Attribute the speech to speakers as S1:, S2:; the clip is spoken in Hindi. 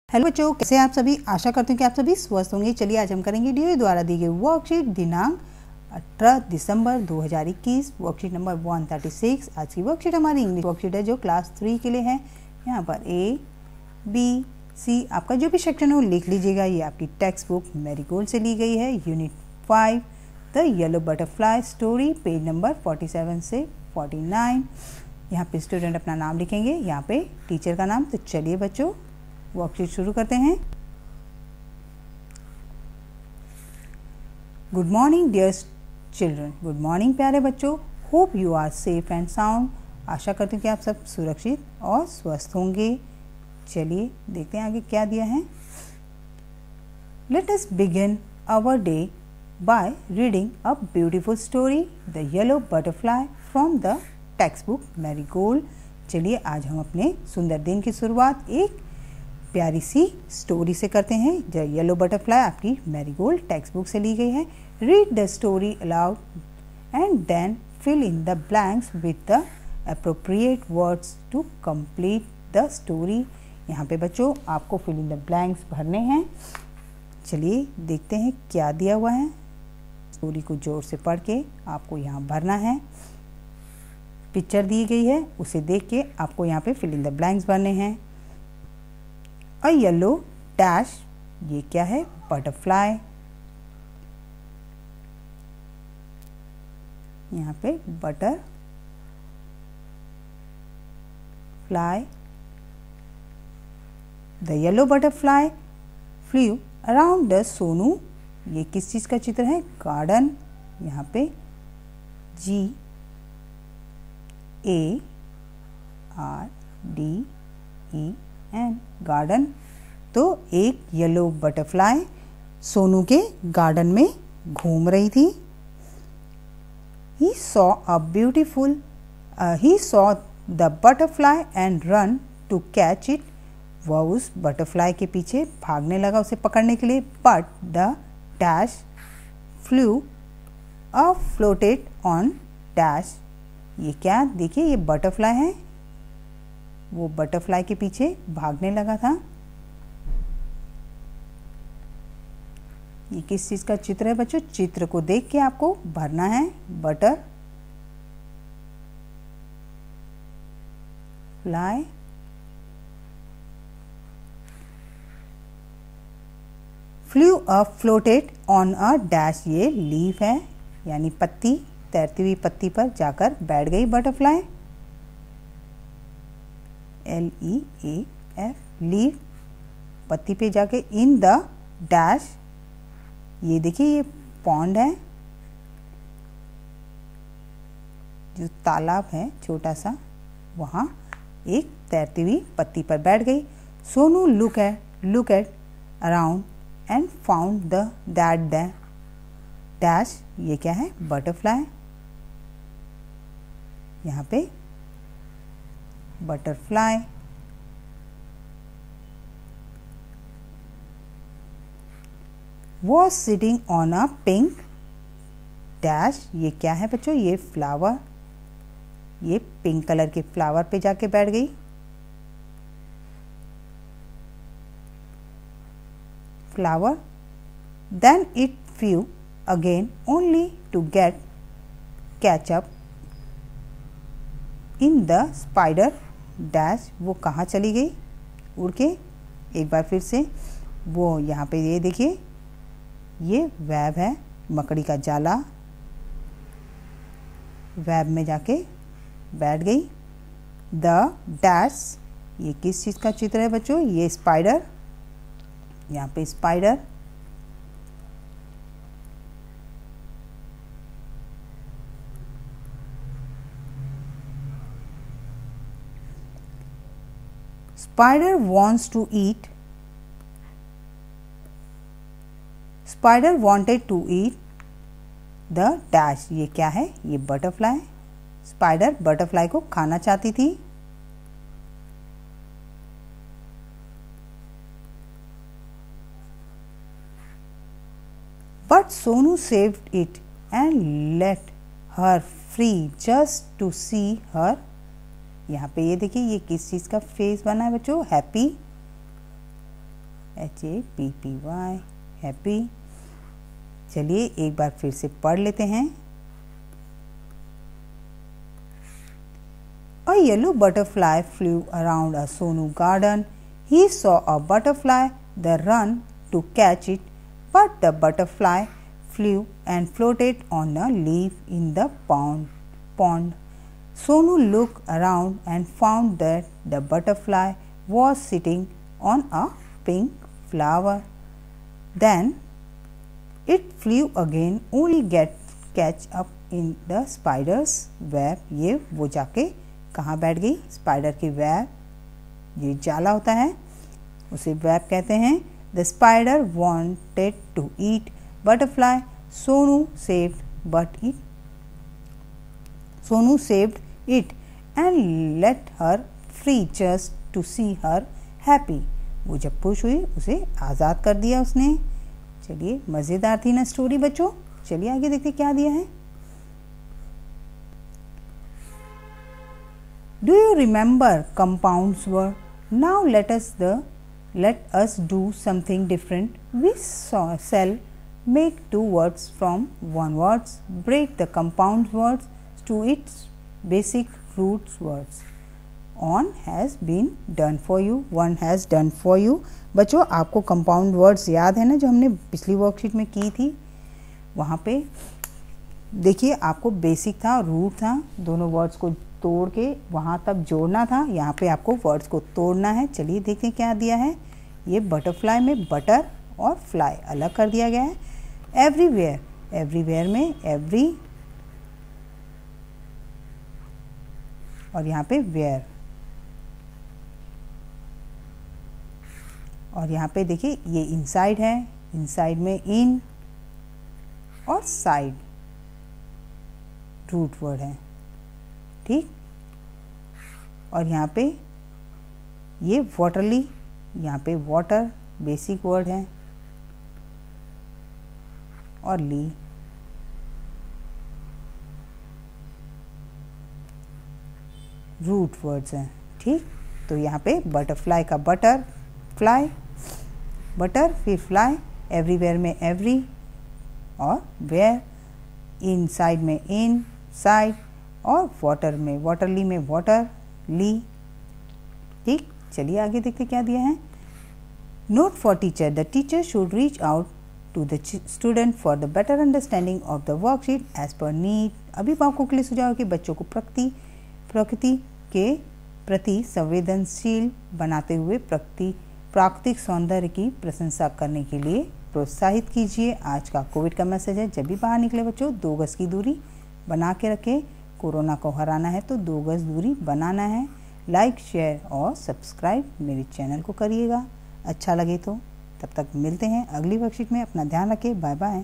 S1: हेलो बच्चों, कैसे हैं आप सभी। आशा करती हूँ कि आप सभी स्वस्थ होंगे। चलिए आज हम करेंगे डीओ द्वारा दी गई वर्कशीट दिनांक 18 दिसंबर 2021 वर्कशीट नंबर 136। आज की वर्कशीट हमारी इंग्लिश वर्कशीट है जो क्लास 3 के लिए है। यहाँ पर ए बी सी आपका जो भी सेक्शन है वो लिख लीजिएगा। ये आपकी टेक्स्ट बुक मैरीगोल्ड से ली गई है। Unit 5 the yellow butterfly story, page number 47 से 49। यहाँ पे स्टूडेंट अपना नाम लिखेंगे, यहाँ पे टीचर का नाम। तो चलिए बच्चों वर्कशीट शुरू करते हैं। Good morning dear children, good morning प्यारे बच्चों। Hope you are safe and sound. आशा करती हूँ कि आप सब सुरक्षित और स्वस्थ होंगे। चलिए देखते हैं आगे क्या दिया है। Let us begin our day by reading a beautiful story the yellow butterfly from the text book marigold. चलिए आज हम अपने सुंदर दिन की शुरुआत एक प्यारी सी स्टोरी से करते हैं। जो येलो बटरफ्लाई आपकी मैरीगोल्ड टेक्स्ट बुक से ली गई है। Read the story aloud and then fill in the blanks with the appropriate words to complete the story. यहाँ पे बच्चों आपको फिल इन द ब्लैंक्स भरने हैं। चलिए देखते हैं क्या दिया हुआ है। स्टोरी को जोर से पढ़ के आपको यहाँ भरना है। पिक्चर दी गई है, उसे देख के आपको यहाँ पे फिल इन द ब्लैंक्स भरने हैं। अ येलो डैश, ये क्या है? बटरफ्लाई। यहाँ पे butter fly. The yellow butterfly flu around the Sonu. ये किस चीज का चित्र है? गार्डन। यहाँ पे GARDEN, गार्डन। तो एक येलो बटरफ्लाई सोनू के गार्डन में घूम रही थी। He saw the butterfly and run to catch it. वह उस बटरफ्लाई के पीछे भागने लगा उसे पकड़ने के लिए। But the dash flew floated on dash। ये क्या? देखिए ये बटरफ्लाई है, वो बटरफ्लाई के पीछे भागने लगा था। ये किस चीज का चित्र है बच्चों? चित्र को देख के आपको भरना है। Butter fly flu floated on a dash. ये लीफ है यानी पत्ती, तैरती हुई पत्ती पर जाकर बैठ गई बटरफ्लाई। LEAF, लीफ, पत्ती पे जाके। इन द डैश, ये देखिए ये पॉन्ड है, जो तालाब है छोटा सा, वहाँ एक तैरती हुई पत्ती पर बैठ गई। Sonu look at around and found that dash, ये क्या है? बटरफ्लाई। यहाँ पे butterfly. Was sitting on a pink dash। ये क्या है बच्चों? ये फ्लावर, ये पिंक कलर के फ्लावर पे जाके बैठ गई। Flower. Then it flew again only to catch up in the spider dash। वो कहाँ चली गई? उड़ के। एक बार फिर से वो यहाँ पे ये देखिए ये वेब है, मकड़ी का जाला। वेब में जाके बैठ गई। द डैश, ये किस चीज का चित्र है बच्चों? ये स्पाइडर। यहाँ पे spider. Spider wants to eat. Spider wanted to eat the dash। ये क्या है? ये बटरफ्लाई। स्पाइडर बटरफ्लाई को खाना चाहती थी। But Sonu saved it and let her free just to see her। यहाँ पे ये देखिए ये किस चीज का फेस बना है बच्चों? हैप्पी। HAPPY happy. चलिए एक बार फिर से पढ़ लेते हैं। A yellow butterfly flew around a Sonu garden. He saw a butterfly that ran to catch it, but the butterfly flew and floated on a leaf in the pond. Sonu looked around and found that the butterfly was sitting on a pink flower. Then it flew again, only catch up in the spider's web. ये वो जाके कहाँ बैठ गई? स्पाइडर की वेब, ये जाला होता है उसे वेब कहते हैं। The spider wanted to eat butterfly, Sonu saved it and let her free just to see her happy. वो जब खुश हुई उसे आज़ाद कर दिया उसने। चलिए मज़ेदार थी ना स्टोरी बच्चों। चलिए आगे देखते क्या दिया है। Do you remember compounds word? Now let us do something different. We shall make two words from one words. Break the compound words to its basic roots words. On has been done for you. One has done for you. बच्चों आपको कंपाउंड वर्ड्स याद है ना जो हमने पिछली वर्कशीट में की थी। वहाँ पे देखिए आपको बेसिक था, रूट था, दोनों वर्ड्स को तोड़ के वहाँ तक जोड़ना था। यहाँ पे आपको वर्ड्स को तोड़ना है। चलिए देखते हैं क्या दिया है। ये बटरफ्लाई में बटर और फ्लाई अलग कर दिया गया है। एवरीवेयर, एवरीवेयर में एवरी और यहाँ पे वेयर, और यहाँ पे देखिए ये इनसाइड है, इनसाइड में इन और साइड रूट वर्ड है, ठीक। और यहाँ पे ये वाटरली, यहाँ पे वाटर बेसिक वर्ड है और ली रूट वर्ड्स हैं, ठीक। तो यहाँ पे बटरफ्लाई का बटर, फ्लाई, बटर फिर फ्लाई, एवरीवेयर में एवरी और वेयर, इनसाइड में इन, साइड और वाटर में वाटरली में वाटर, ली, ठीक। चलिए आगे देखते क्या दिया है। Note for teacher, the teacher should reach out to the student for the better understanding of the worksheet as per need. अभिभावकों के लिए सुझाव है कि बच्चों को प्रकृति के प्रति संवेदनशील बनाते हुए प्राकृतिक सौंदर्य की प्रशंसा करने के लिए प्रोत्साहित कीजिए। आज का कोविड का मैसेज है, जब भी बाहर निकले बच्चों 2 गज की दूरी बना के रखें। कोरोना को हराना है तो 2 गज दूरी बनाना है। लाइक, शेयर और सब्सक्राइब मेरे चैनल को करिएगा अच्छा लगे तो। तब तक मिलते हैं अगली वर्कशीट में। अपना ध्यान रखें। Bye bye.